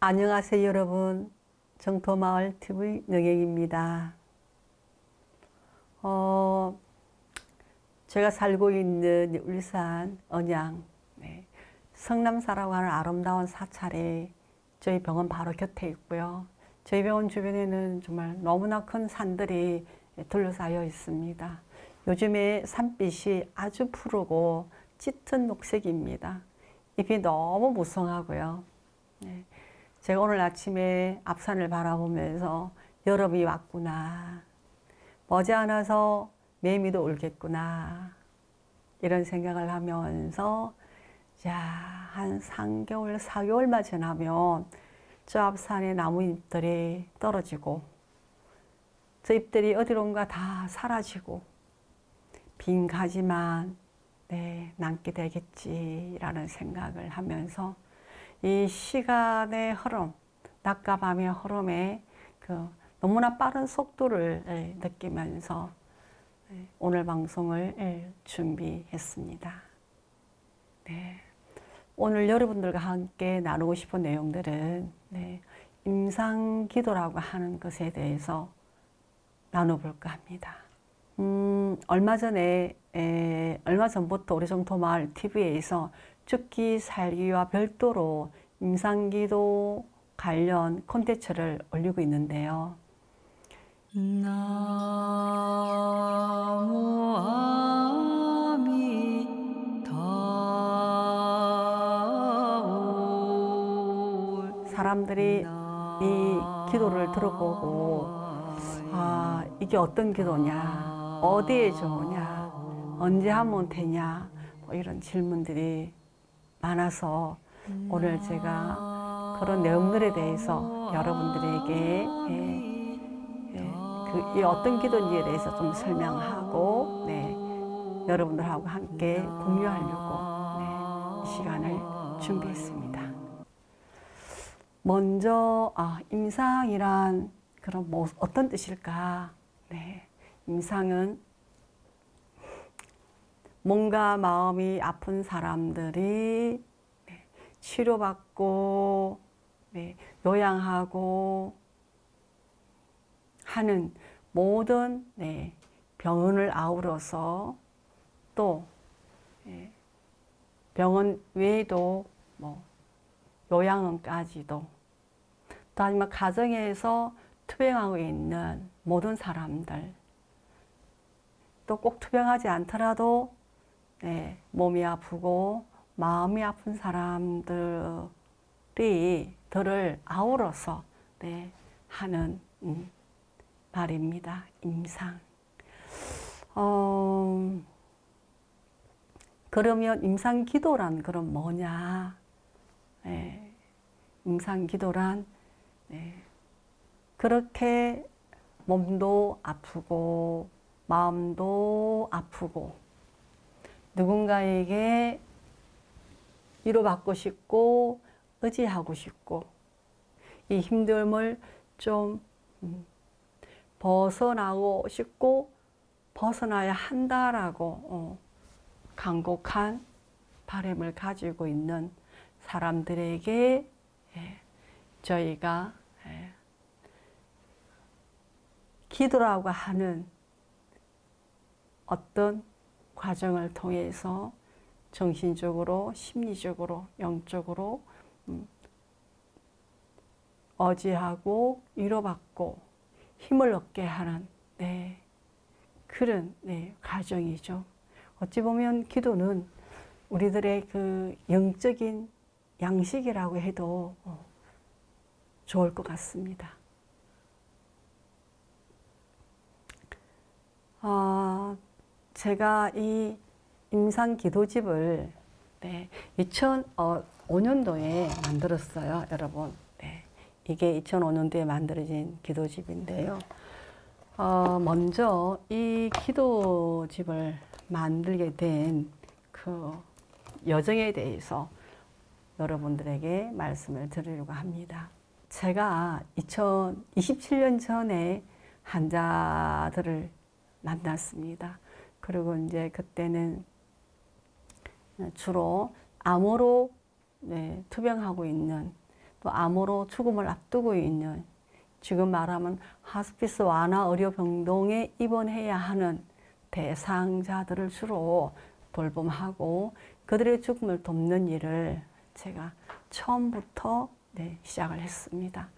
안녕하세요 여러분. 정토마을TV 능행입니다. 제가 살고 있는 울산 언양 성남사라고 하는 아름다운 사찰이 저희 병원 바로 곁에 있고요. 저희 병원 주변에는 정말 너무나 큰 산들이 둘러싸여 있습니다. 요즘에 산빛이 아주 푸르고 짙은 녹색입니다. 잎이 너무 무성하고요. 제가 오늘 아침에 앞산을 바라보면서 여름이 왔구나, 머지않아서 매미도 울겠구나, 이런 생각을 하면서 한 3개월, 4개월만 지나면 저 앞산의 나무잎들이 떨어지고 저 잎들이 어디론가 다 사라지고 빈 가지만 남게 되겠지라는 생각을 하면서 이 시간의 흐름, 낮과 밤의 흐름에 너무나 빠른 속도를 느끼면서 오늘 방송을 준비했습니다. 오늘 여러분들과 함께 나누고 싶은 내용들은 임상기도라고 하는 것에 대해서 나눠볼까 합니다. 얼마 전부터 우리 정토마을TV에서 죽기 살기와 별도로 임상기도 관련 콘텐츠를 올리고 있는데요. 나무 아미타불. 사람들이 이 기도를 들어보고 이게 어떤 기도냐, 어디에 좋으냐, 언제 하면 되냐, 이런 질문들이 많아서 오늘 제가 그런 내용들에 대해서 여러분들에게 이 어떤 기도인지에 대해서 좀 설명하고 여러분들하고 함께 공유하려고 이 시간을 준비했습니다. 먼저 임상이란 그럼 어떤 뜻일까? 임상은 몸과 마음이 아픈 사람들이 치료받고 요양하고 하는 모든 병원을 아우러서 또 병원 외에도 요양원까지도 또 아니면 가정에서 투병하고 있는 모든 사람들, 또 꼭 투병하지 않더라도 몸이 아프고 마음이 아픈 사람들을 아우러서 하는 말입니다. 임상. 그러면 임상기도란 그럼 뭐냐? 임상기도란 그렇게 몸도 아프고 마음도 아프고 누군가에게 위로받고 싶고 의지하고 싶고 이 힘듦을 좀 벗어나고 싶고 벗어나야 한다라고 간곡한 바람을 가지고 있는 사람들에게 저희가 기도라고 하는 어떤 과정을 통해서 정신적으로, 심리적으로, 영적으로 어지하고 위로받고 힘을 얻게 하는 그런 과정이죠. 어찌 보면 기도는 우리들의 그 영적인 양식이라고 해도 좋을 것 같습니다. 제가 이 임상기도집을 2005년도에 만들었어요, 여러분. 이게 2005년도에 만들어진 기도집인데요. 먼저 이 기도집을 만들게 된 그 여정에 대해서 여러분들에게 말씀을 드리려고 합니다. 제가 27년 전에 환자들을 만났습니다. 그리고 이제 그때는 주로 암으로 투병하고 있는 또 암으로 죽음을 앞두고 있는, 지금 말하면 하스피스 완화 의료 병동에 입원해야 하는 대상자들을 주로 돌봄하고 그들의 죽음을 돕는 일을 제가 처음부터 시작을 했습니다.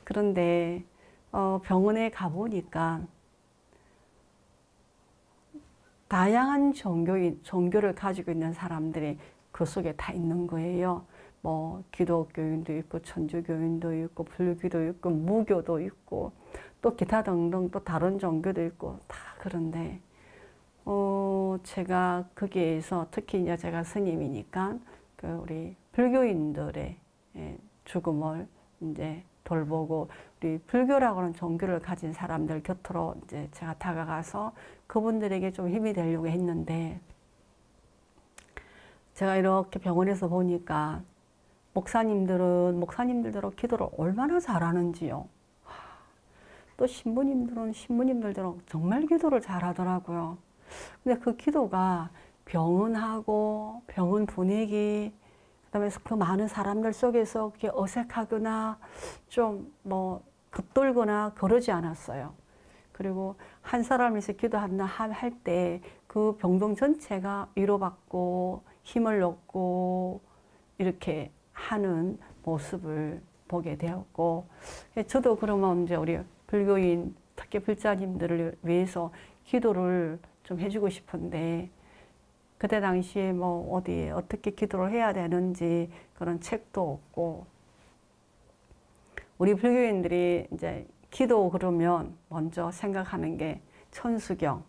그런데 병원에 가보니까 다양한 종교를 가지고 있는 사람들이 그 속에 다 있는 거예요. 뭐 기독교인도 있고 천주교인도 있고 불교도 있고 무교도 있고 또 기타 등등 또 다른 종교도 있고 다 그런데 제가 거기에서 특히 이제 제가 스님이니까 그 우리 불교인들의 죽음을 이제 돌보고 우리 불교라고 하는 종교를 가진 사람들 곁으로 이제 제가 다가가서 그분들에게 좀 힘이 되려고 했는데 제가 이렇게 병원에서 보니까 목사님들대로 기도를 얼마나 잘하는지요. 또 신부님들대로 정말 기도를 잘하더라고요. 근데 그 기도가 병원하고 병원 분위기, 그다음에 그 많은 사람들 속에서 그게 어색하거나 좀 뭐 겉돌거나 그러지 않았어요. 그리고 한 사람이서 기도한다 할 때 그 병동 전체가 위로받고 힘을 얻고 이렇게 하는 모습을 보게 되었고, 저도 그러면 이제 우리 불교인 특히 불자님들을 위해서 기도를 좀 해주고 싶은데 그때 당시에 뭐 어디에 어떻게 기도를 해야 되는지 그런 책도 없고, 우리 불교인들이 이제 기도 그러면 먼저 생각하는 게 천수경,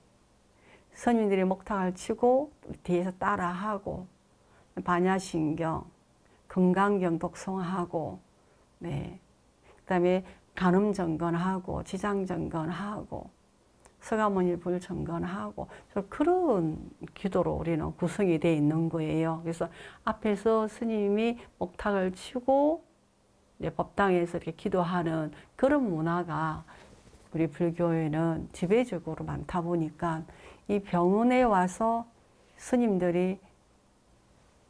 스님들이 목탁을 치고 뒤에서 따라하고 반야신경, 금강경 독송하고, 그다음에 간음정건하고 지장정건하고 서가모니 불정건하고 그런 기도로 우리는 구성이 되어 있는 거예요. 그래서 앞에서 스님이 목탁을 치고 법당에서 이렇게 기도하는 그런 문화가 우리 불교에는 지배적으로 많다 보니까 이 병원에 와서 스님들이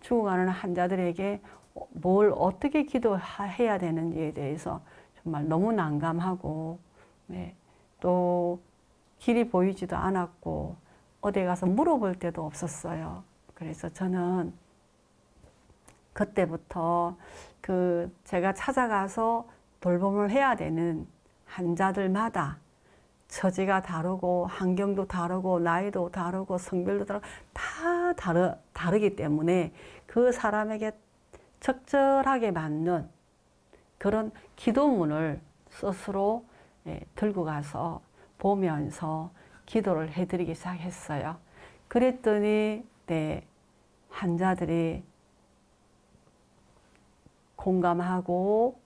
죽어가는 환자들에게 뭘 어떻게 기도해야 되는지에 대해서 정말 너무 난감하고, 또 길이 보이지도 않았고 어디 가서 물어볼 때도 없었어요. 그래서 저는 그때부터 제가 찾아가서 돌봄을 해야 되는 환자들마다 처지가 다르고 환경도 다르고 나이도 다르고 성별도 다르고 다 다르기 때문에 그 사람에게 적절하게 맞는 그런 기도문을 스스로 들고 가서 보면서 기도를 해드리기 시작했어요. 그랬더니 환자들이 공감하고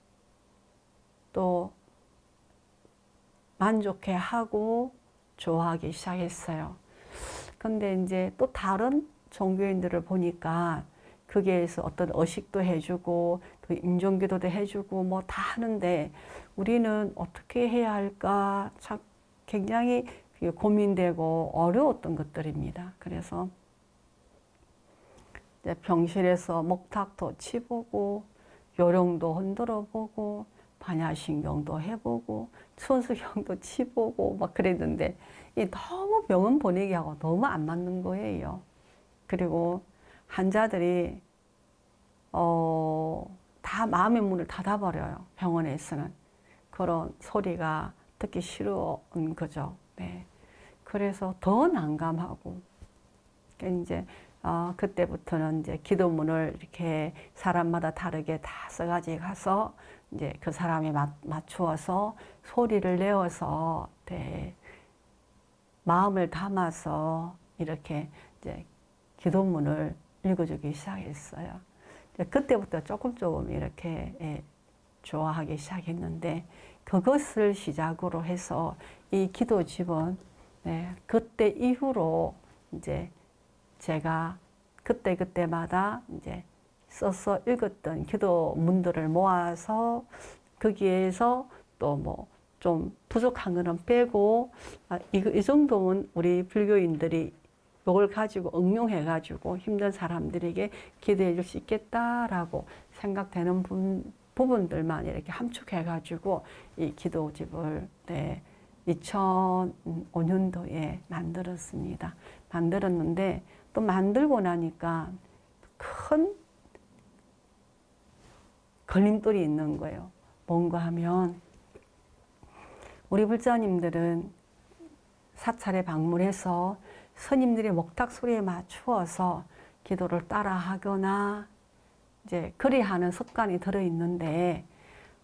또 만족해하고 좋아하기 시작했어요. 근데 이제 또 다른 종교인들을 보니까 거기에서 어떤 의식도 해주고 또 인종기도도 해주고 뭐 다 하는데 우리는 어떻게 해야 할까 참 굉장히 고민되고 어려웠던 것들입니다. 그래서 이제 병실에서 목탁도 치보고 요령도 흔들어 보고 반야신경도 해보고 천수경도 치보고 막 그랬는데 너무 병원 보내기하고 너무 안 맞는 거예요. 그리고 환자들이 다 마음의 문을 닫아버려요. 병원에서는 그런 소리가 듣기 싫은 거죠. 그래서 더 난감하고 이제 그때부터는 이제 기도문을 이렇게 사람마다 다르게 다 써가지고 가서 이제 그 사람에 맞추어서 소리를 내어서 마음을 담아서 이렇게 이제 기도문을 읽어주기 시작했어요. 그때부터 조금 이렇게 좋아하기 시작했는데 그것을 시작으로 해서 이 기도집은 그때 이후로 이제 제가 그때마다 이제 써서 읽었던 기도문들을 모아서 거기에서 또 뭐 좀 부족한 거는 빼고 이 정도면 우리 불교인들이 이걸 가지고 응용해 가지고 힘든 사람들에게 기도해 줄 수 있겠다라고 생각되는 부분들만 이렇게 함축해가지고 이 기도집을 2005년도에 만들었습니다. 만들었는데 또 만들고 나니까 큰 걸림돌이 있는 거예요. 뭔가 하면 우리 불자님들은 사찰에 방문해서 스님들의 목탁 소리에 맞추어서 기도를 따라 하거나 이제 그리 하는 습관이 들어 있는데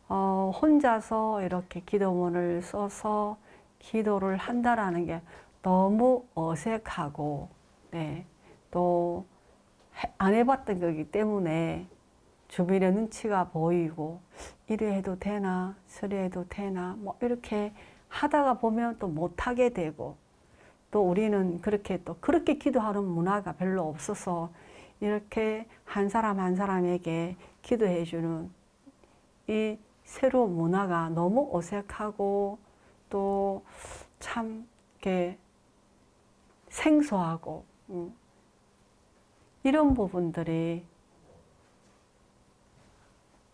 혼자서 이렇게 기도문을 써서 기도를 한다라는 게 너무 어색하고 또 안 해봤던 거기 때문에 주변의 눈치가 보이고 이래 해도 되나 저래 해도 되나 뭐 이렇게 하다가 보면 또 못하게 되고 또 우리는 그렇게 기도하는 문화가 별로 없어서 이렇게 한 사람 한 사람에게 기도해 주는 이 새로운 문화가 너무 어색하고 또 참 이렇게 생소하고 이런 부분들이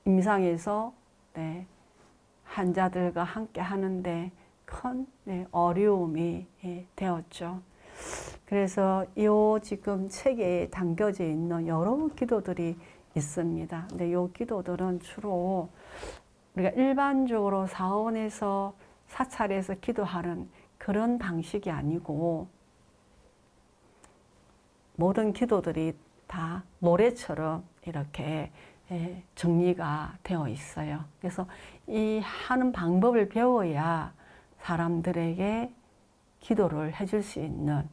임상에서 환자들과 함께 하는데 큰 어려움이 되었죠. 그래서 이 지금 책에 담겨져 있는 여러 기도들이 있습니다. 근데 이 기도들은 주로 우리가 일반적으로 사원에서 사찰에서 기도하는 그런 방식이 아니고 모든 기도들이 다 노래처럼 이렇게 정리가 되어 있어요. 그래서 이 하는 방법을 배워야 사람들에게 기도를 해줄 수 있는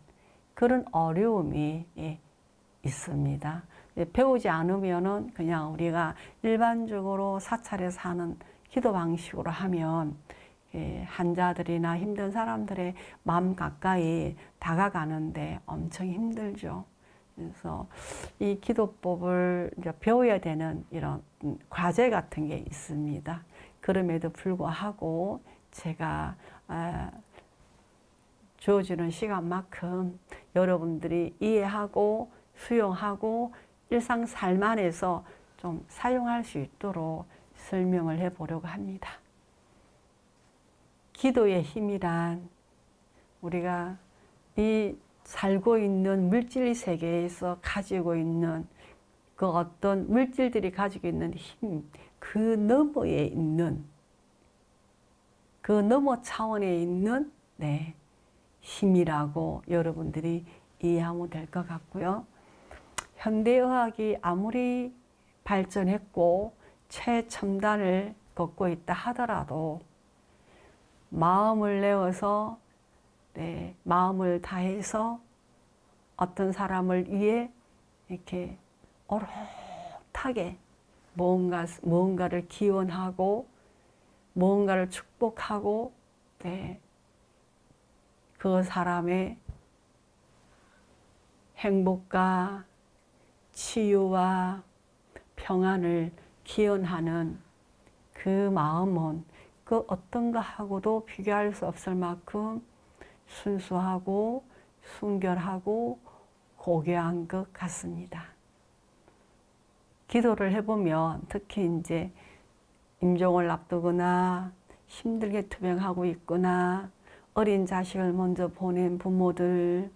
그런 어려움이 있습니다. 배우지 않으면은 그냥 우리가 일반적으로 사찰에서 하는 기도 방식으로 하면 환자들이나 힘든 사람들의 마음 가까이 다가가는데 엄청 힘들죠. 그래서 이 기도법을 이제 배워야 되는 이런 과제 같은 게 있습니다. 그럼에도 불구하고 제가 주어지는 시간만큼 여러분들이 이해하고 수용하고 일상 삶 안에서 좀 사용할 수 있도록 설명을 해보려고 합니다. 기도의 힘이란 우리가 이 살고 있는 물질 세계에서 가지고 있는 그 어떤 물질들이 가지고 있는 힘, 그 너머에 있는 그 너머 차원에 있는 힘이라고 여러분들이 이해하면 될 것 같고요. 현대의학이 아무리 발전했고 최첨단을 걷고 있다 하더라도 마음을 내어서 마음을 다해서 어떤 사람을 위해 이렇게 오롯하게 무언가를 기원하고 무언가를 축복하고 그 사람의 행복과 치유와 평안을 기원하는 그 마음은 그 어떤 것하고도 비교할 수 없을 만큼 순수하고 순결하고 고귀한 것 같습니다. 기도를 해보면 특히 이제 임종을 앞두거나 힘들게 투병하고 있거나 어린 자식을 먼저 보낸 부모들,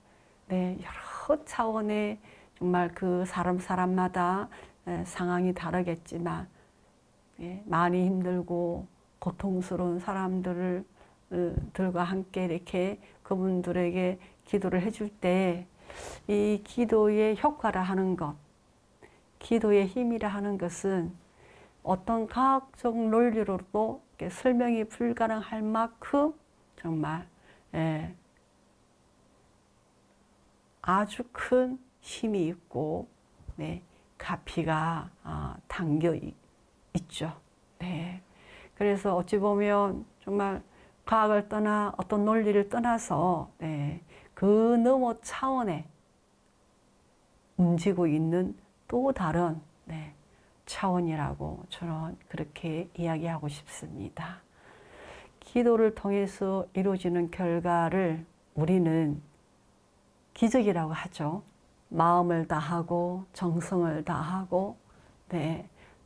여러 차원의 정말 그 사람마다 상황이 다르겠지만 많이 힘들고 고통스러운 사람들을 들과 함께 이렇게 그분들에게 기도를 해줄 때 이 기도의 효과라 하는 것, 기도의 힘이라 하는 것은 어떤 과학적 논리로도 설명이 불가능할 만큼 정말 아주 큰 힘이 있고 가피가 담겨 있죠. 그래서 어찌 보면 정말 과학을 떠나 어떤 논리를 떠나서 그 너머 차원에 움직이고 있는 또 다른 차원이라고 저는 그렇게 이야기하고 싶습니다. 기도를 통해서 이루어지는 결과를 우리는 기적이라고 하죠. 마음을 다하고 정성을 다하고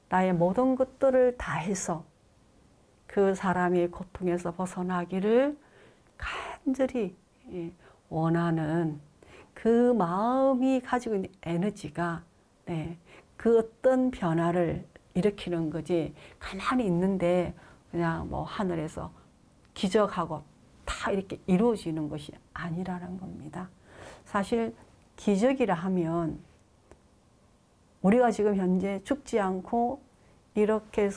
나의 모든 것들을 다해서 그 사람의 고통에서 벗어나기를 간절히 원하는 그 마음이 가지고 있는 에너지가 그 어떤 변화를 일으키는 거지, 가만히 있는데 그냥 뭐 하늘에서 기적하고 다 이렇게 이루어지는 것이 아니라는 겁니다. 사실 기적이라 하면 우리가 지금 현재 죽지 않고 이렇게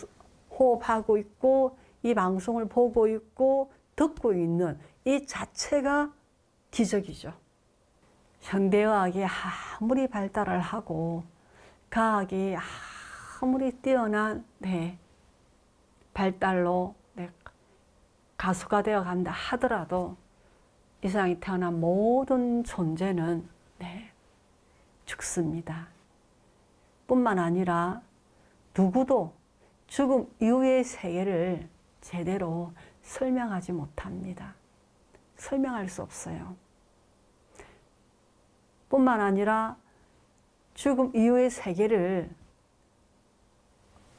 호흡하고 있고 이 방송을 보고 있고 듣고 있는 이 자체가 기적이죠. 현대의학이 아무리 발달을 하고 과학이 아무리 뛰어난 발달로 가수가 되어 간다 하더라도 이 세상에 태어난 모든 존재는 죽습니다. 뿐만 아니라 누구도 죽음 이후의 세계를 제대로 설명하지 못합니다. 설명할 수 없어요. 뿐만 아니라 죽음 이후의 세계를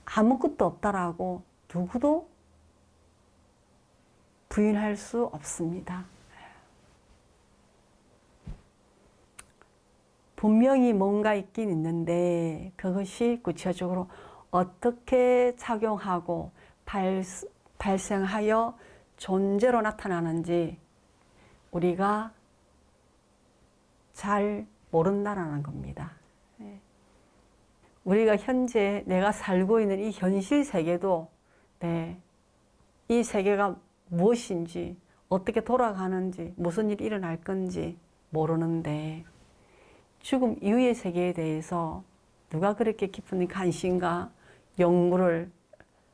아무것도 없다라고 누구도 부인할 수 없습니다. 분명히 뭔가 있긴 있는데 그것이 구체적으로 어떻게 작용하고 발생하여 존재로 나타나는지 우리가 잘 모른다라는 겁니다. 우리가 현재 내가 살고 있는 이 현실 세계도 이 세계가 무엇인지, 어떻게 돌아가는지, 무슨 일이 일어날 건지 모르는데 죽음 이후의 세계에 대해서 누가 그렇게 깊은 관심과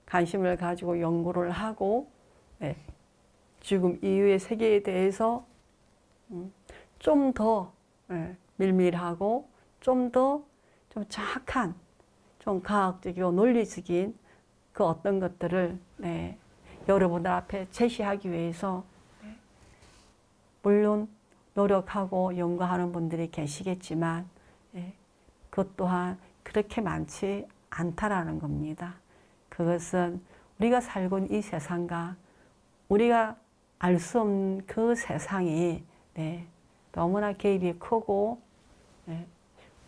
관심을 가지고 연구를 하고 죽음 이후의 세계에 대해서 좀 더 밀밀하고 좀 정확한, 좀 과학적이고 논리적인 그 어떤 것들을 여러분들 앞에 제시하기 위해서 물론 노력하고 연구하는 분들이 계시겠지만 그것 또한 그렇게 많지 않다라는 겁니다. 그것은 우리가 살고 있는 이 세상과 우리가 알 수 없는 그 세상이 너무나 개입이 크고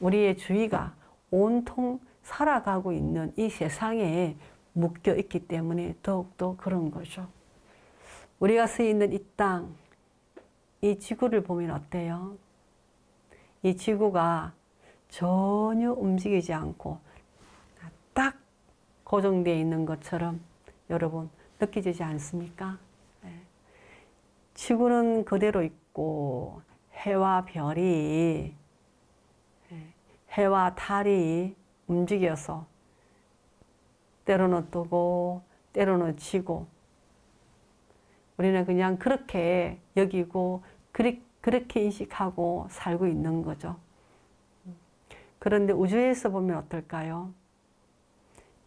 우리의 주위가 온통 살아가고 있는 이 세상에 묶여 있기 때문에 더욱더 그런 거죠. 우리가 서 있는 이 땅, 이 지구를 보면 어때요? 이 지구가 전혀 움직이지 않고 딱 고정되어 있는 것처럼 여러분 느껴지지 않습니까? 지구는 그대로 있고 해와 별이, 해와 달이 움직여서 때로는 뜨고 때로는 지고 우리는 그냥 그렇게 여기고 그렇게 인식하고 살고 있는 거죠. 그런데 우주에서 보면 어떨까요?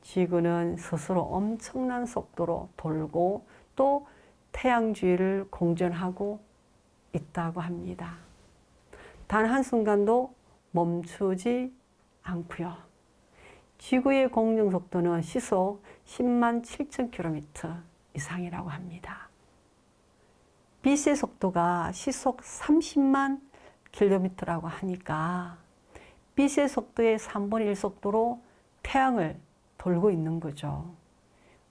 지구는 스스로 엄청난 속도로 돌고 또 태양 주위를 공전하고 있다고 합니다. 단 한순간도 멈추지 않고요. 지구의 공정 속도는 시속 10만 7천 km 이상이라고 합니다. 빛의 속도가 시속 30만 km라고 하니까 빛의 속도의 3분의 1 속도로 태양을 돌고 있는 거죠.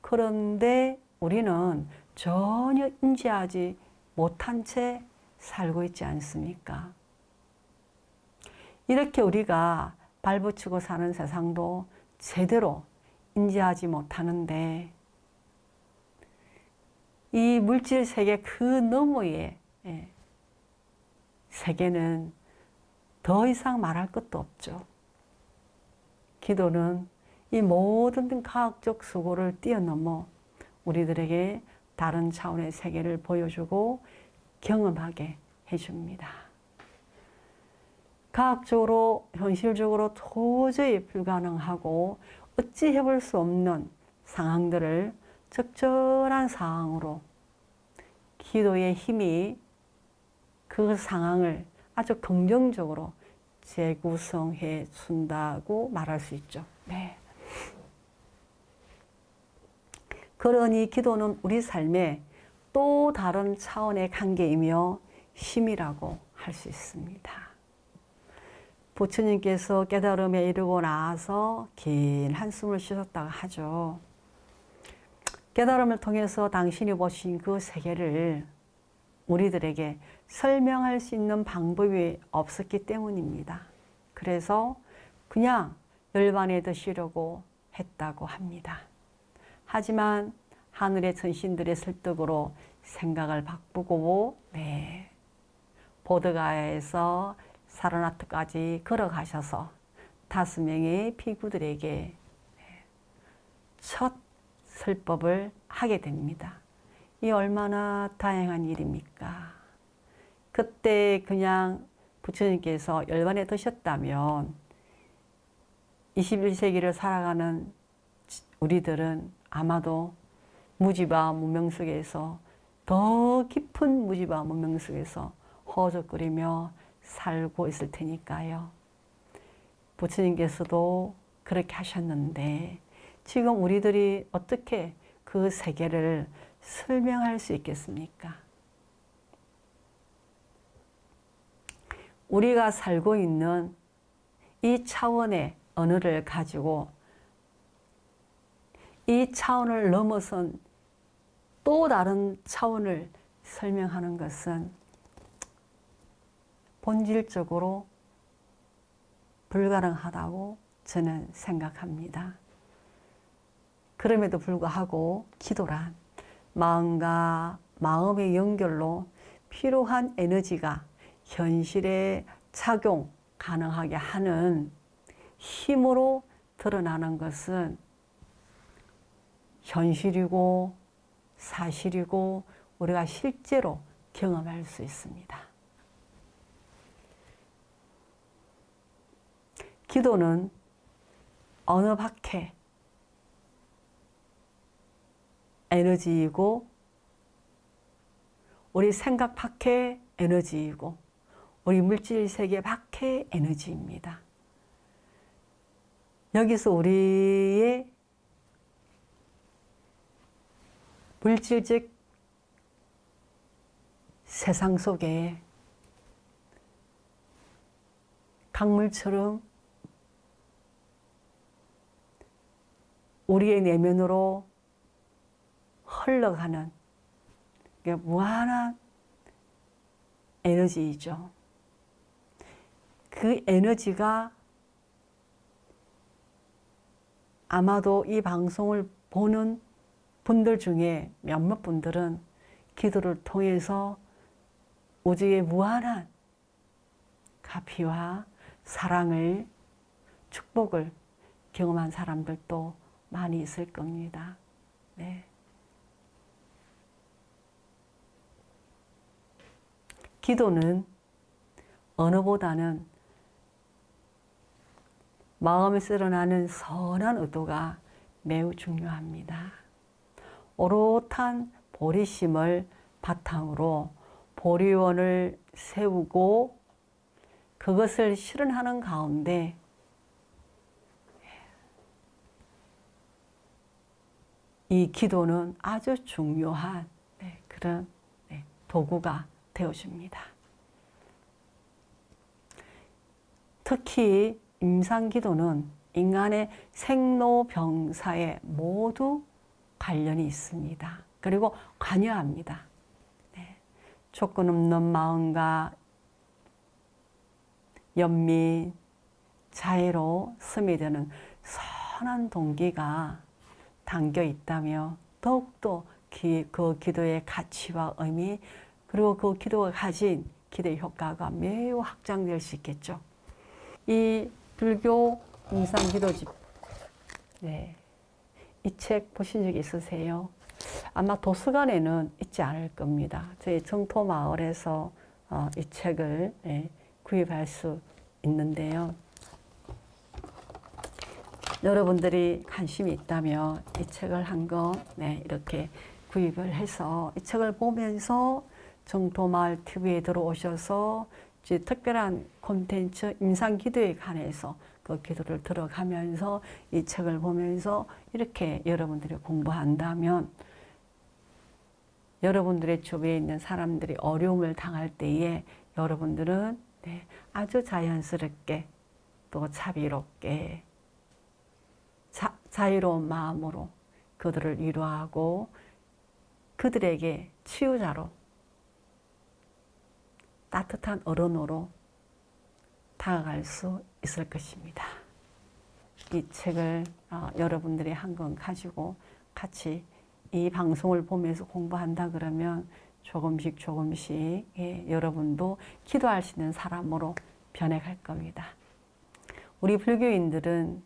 그런데 우리는 전혀 인지하지 못한 채 살고 있지 않습니까? 이렇게 우리가 발붙이고 사는 세상도 제대로 인지하지 못하는데 이 물질 세계 그 너머의 세계는 더 이상 말할 것도 없죠. 기도는 이 모든 과학적 수고를 뛰어넘어 우리들에게 다른 차원의 세계를 보여주고 경험하게 해줍니다. 과학적으로, 현실적으로 도저히 불가능하고 어찌 해볼 수 없는 상황들을 적절한 상황으로 기도의 힘이 그 상황을 아주 긍정적으로 재구성해 준다고 말할 수 있죠. 네. 그러니 기도는 우리 삶의 또 다른 차원의 관계이며 힘이라고 할 수 있습니다. 부처님께서 깨달음에 이르고 나서 긴 한숨을 쉬셨다고 하죠. 깨달음을 통해서 당신이 보신 그 세계를 우리들에게 설명할 수 있는 방법이 없었기 때문입니다. 그래서 그냥 열반에 드시려고 했다고 합니다. 하지만 하늘의 천신들의 설득으로 생각을 바꾸고 보드가야에서 사르나트까지 걸어가셔서 5명의 비구들에게 첫 설법을 하게 됩니다. 이 얼마나 다양한 일입니까? 그때 그냥 부처님께서 열반에 드셨다면 21세기를 살아가는 우리들은 아마도 무지바 문명 속에서 더 깊은 무지바 문명 속에서 허적거리며 살고 있을 테니까요. 부처님께서도 그렇게 하셨는데 지금 우리들이 어떻게 그 세계를 설명할 수 있겠습니까? 우리가 살고 있는 이 차원의 언어를 가지고 이 차원을 넘어선 또 다른 차원을 설명하는 것은 본질적으로 불가능하다고 저는 생각합니다. 그럼에도 불구하고 기도란 마음과 마음의 연결로 필요한 에너지가 현실에 작용 가능하게 하는 힘으로 드러나는 것은 현실이고 사실이고 우리가 실제로 경험할 수 있습니다. 기도는 언어 밖에 에너지이고 우리 생각 밖에 에너지이고 우리 물질 세계 밖에 에너지입니다. 여기서 우리의 물질적 세상 속에 강물처럼 우리의 내면으로 흘러가는 무한한 에너지이죠. 그 에너지가 아마도 이 방송을 보는 분들 중에 몇몇 분들은 기도를 통해서 우주의 무한한 가피와 사랑을, 축복을 경험한 사람들도 많이 있을 겁니다. 네. 기도는 언어보다는 마음에서 일어나는 선한 의도가 매우 중요합니다. 오롯한 보리심을 바탕으로 보리원을 세우고 그것을 실현하는 가운데 이 기도는 아주 중요한 그런 도구가 되어줍니다. 특히 임상기도는 인간의 생로병사에 모두 관련이 있습니다. 그리고 관여합니다. 조건 없는 마음과 연민, 자애로 스며드는 선한 동기가 담겨 있다며 더욱더 그 기도의 가치와 의미 그리고 그 기도가 가진 기도의 효과가 매우 확장될 수 있겠죠. 이 불교 임상기도집 이 책 보신 적 있으세요? 아마 도서관에는 있지 않을 겁니다. 저희 정토마을에서 이 책을 구입할 수 있는데요. 여러분들이 관심이 있다면 이 책을 한권 이렇게 구입을 해서 이 책을 보면서 정토마을 TV에 들어오셔서 특별한 콘텐츠 임상기도에 관해서 또 기도를 들어가면서 이 책을 보면서 이렇게 여러분들이 공부한다면 여러분들의 주변에 있는 사람들이 어려움을 당할 때에 여러분들은 아주 자연스럽게 또 자비롭게 자유로운 마음으로 그들을 위로하고 그들에게 치유자로 따뜻한 어른으로 다가갈 수 있을 것입니다. 이 책을 여러분들이 한 권 가지고 같이 이 방송을 보면서 공부한다 그러면 조금씩 여러분도 기도할 수 있는 사람으로 변해갈 겁니다. 우리 불교인들은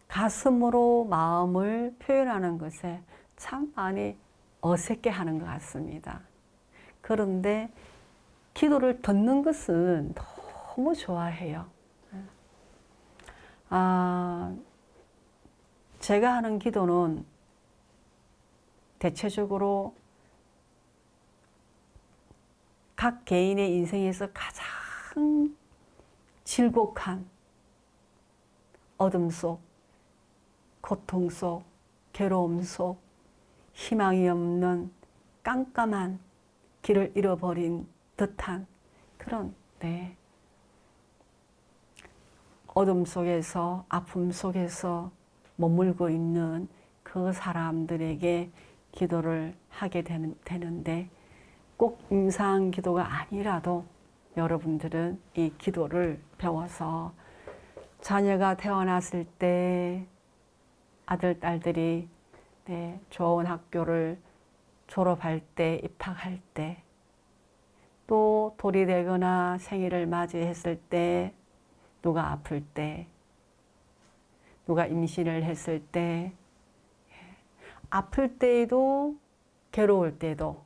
가슴으로 마음을 표현하는 것에 참 많이 어색해 하는 것 같습니다. 그런데 기도를 듣는 것은 너무 좋아해요. 제가 하는 기도는 대체적으로 각 개인의 인생에서 가장 질곡한 어둠 속, 고통 속, 괴로움 속, 희망이 없는 깜깜한 길을 잃어버린 듯한 그런 어둠 속에서 아픔 속에서 머물고 있는 그 사람들에게 기도를 하게 되는데 꼭 임상 기도가 아니라도 여러분들은 이 기도를 배워서 자녀가 태어났을 때 아들, 딸들이 좋은 학교를 졸업할 때, 입학할 때, 또 돌이 되거나 생일을 맞이했을 때, 누가 아플 때, 누가 임신을 했을 때, 아플 때에도 괴로울 때도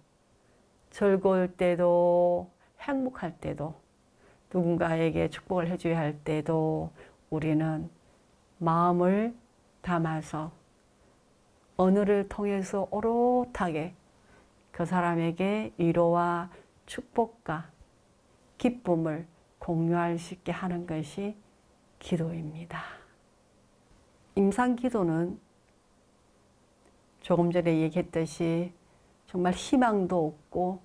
즐거울 때도 행복할 때도 누군가에게 축복을 해줘야 할 때도 우리는 마음을 담아서 언어를 통해서 오롯하게 그 사람에게 위로와 축복과 기쁨을 공유할 수 있게 하는 것이 기도입니다. 임상기도는 조금 전에 얘기했듯이 정말 희망도 없고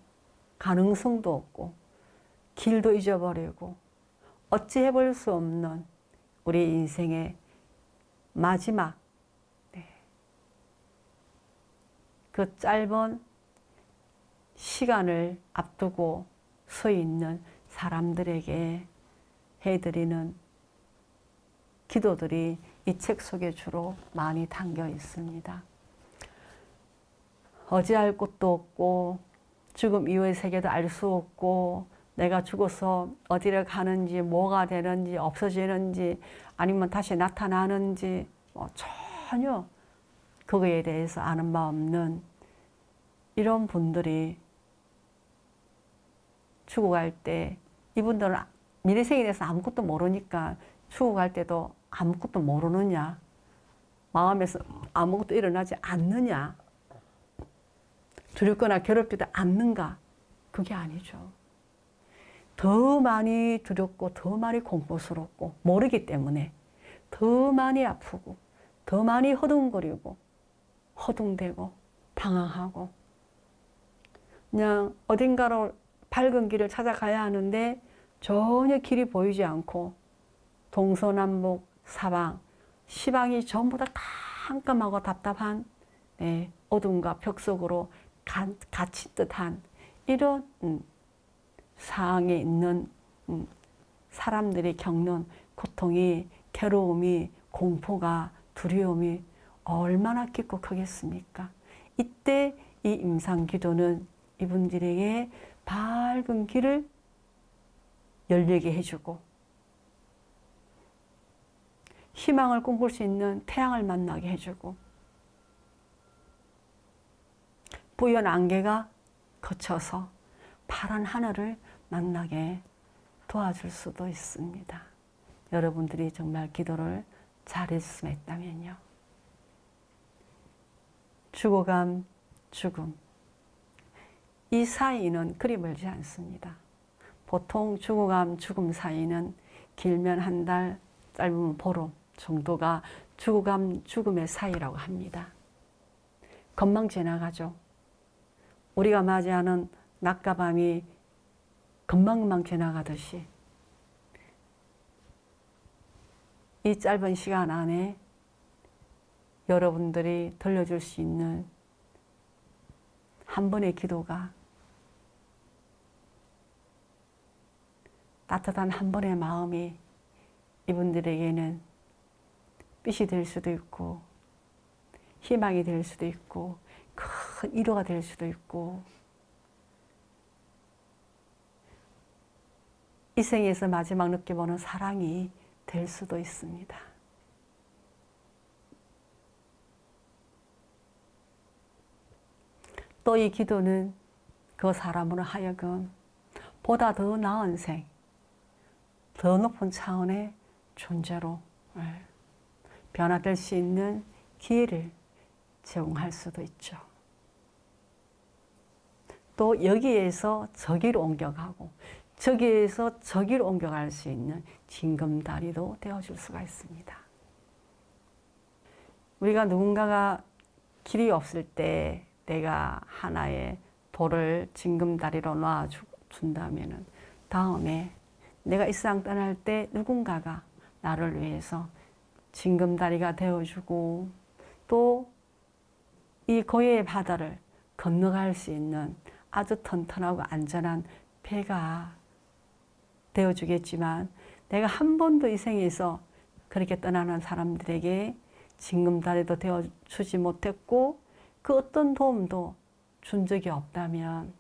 가능성도 없고 길도 잊어버리고 어찌 해볼 수 없는 우리 인생의 마지막 그 짧은 시간을 앞두고 서 있는 사람들에게 해드리는 기도들이 이 책 속에 주로 많이 담겨 있습니다. 어찌할 곳도 없고 죽음 이후의 세계도 알 수 없고 내가 죽어서 어디를 가는지 뭐가 되는지 없어지는지 아니면 다시 나타나는지 전혀 그거에 대해서 아는 바 없는 이런 분들이 죽어갈 때 이분들은 미래생에 대해서 아무것도 모르니까 죽어갈 때도 아무것도 모르느냐, 마음에서 아무것도 일어나지 않느냐, 두렵거나 괴롭지도 않는가? 그게 아니죠. 더 많이 두렵고 더 많이 공포스럽고 모르기 때문에 더 많이 아프고 더 많이 허둥거리고 허둥대고 방황하고 그냥 어딘가로 밝은 길을 찾아가야 하는데 전혀 길이 보이지 않고 동서남북 사방 시방이 전부 다 깜깜하고 답답한 어둠과 벽 속으로 갇힌 듯한 이런 상황에 있는 사람들이 겪는 고통이, 괴로움이, 공포가, 두려움이 얼마나 깊고 크겠습니까? 이때 이 임상기도는 이분들에게 밝은 길을 열리게 해주고 희망을 꿈꿀 수 있는 태양을 만나게 해주고 뿌연 안개가 거쳐서 파란 하늘을 만나게 도와줄 수도 있습니다. 여러분들이 정말 기도를 잘했으면 했다면요. 죽어감, 죽음. 이 사이는 그리 멀지 않습니다. 보통 죽어감, 죽음 사이는 길면 한 달, 짧으면 보름 정도가 죽음의 사이라고 합니다. 금방 지나가죠. 우리가 맞이하는 낮과 밤이 금방금방 지나가듯이 이 짧은 시간 안에 여러분들이 들려줄 수 있는 한 번의 기도가, 따뜻한 한 번의 마음이 이분들에게는 빛이 될 수도 있고 희망이 될 수도 있고 큰 위로가 될 수도 있고 이 생에서 마지막 느껴보는 사랑이 될 수도 있습니다. 또 이 기도는 그 사람으로 하여금 보다 더 나은 생, 더 높은 차원의 존재로 변화될 수 있는 기회를 제공할 수도 있죠. 또 여기에서 저기로 옮겨가고 저기에서 저기로 옮겨갈 수 있는 징검다리도 되어줄 수가 있습니다. 우리가 누군가가 길이 없을 때 내가 하나의 돌을 징검다리로 놔준다면 다음에 내가 이 세상 떠날 때 누군가가 나를 위해서 징검다리가 되어주고 또 이 고해의 바다를 건너갈 수 있는 아주 튼튼하고 안전한 배가 되어주겠지만 내가 한 번도 이 생에서 그렇게 떠나는 사람들에게 징검다리도 되어주지 못했고 그 어떤 도움도 준 적이 없다면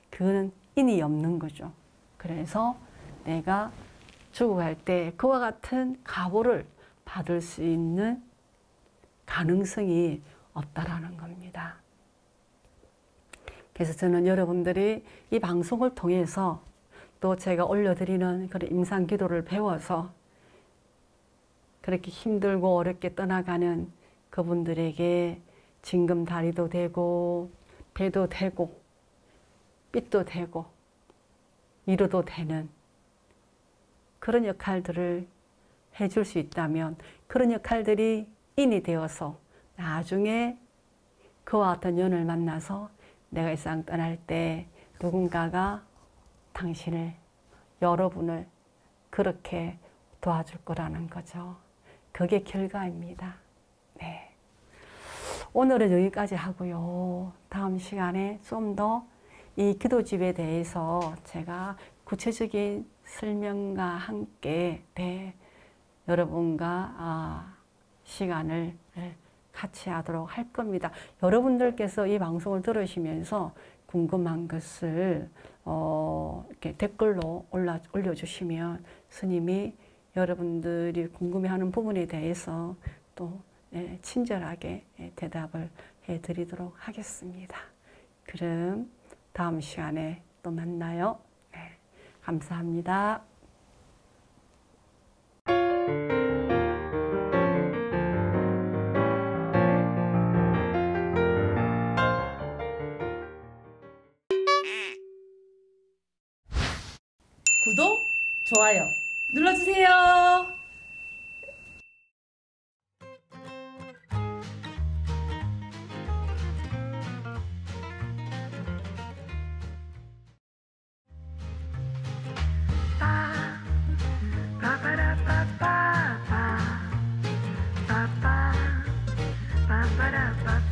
그거는 인이 없는 거죠. 그래서 내가 죽어갈 때 그와 같은 가보를 받을 수 있는 가능성이 없다라는 겁니다. 그래서 저는 여러분들이 이 방송을 통해서 또 제가 올려드리는 그런 임상기도를 배워서 그렇게 힘들고 어렵게 떠나가는 그분들에게 징검다리도 되고 배도 되고 빛도 되고 위로도 되는 그런 역할들을 해줄 수 있다면 그런 역할들이 인이 되어서 나중에 그와 같은 연을 만나서 내가 이 세상 떠날 때 누군가가 당신을, 여러분을 그렇게 도와줄 거라는 거죠. 그게 결과입니다. 네. 오늘은 여기까지 하고요. 다음 시간에 좀 더 이 기도집에 대해서 제가 구체적인 설명과 함께 여러분과 시간을 같이 하도록 할 겁니다. 여러분들께서 이 방송을 들으시면서 궁금한 것을 이렇게 댓글로 올려주시면 스님이 여러분들이 궁금해하는 부분에 대해서 또 친절하게 대답을 해드리도록 하겠습니다. 그럼 다음 시간에 또 만나요. 네, 감사합니다. 구독, 좋아요 눌러주세요. Ba ba da ba ba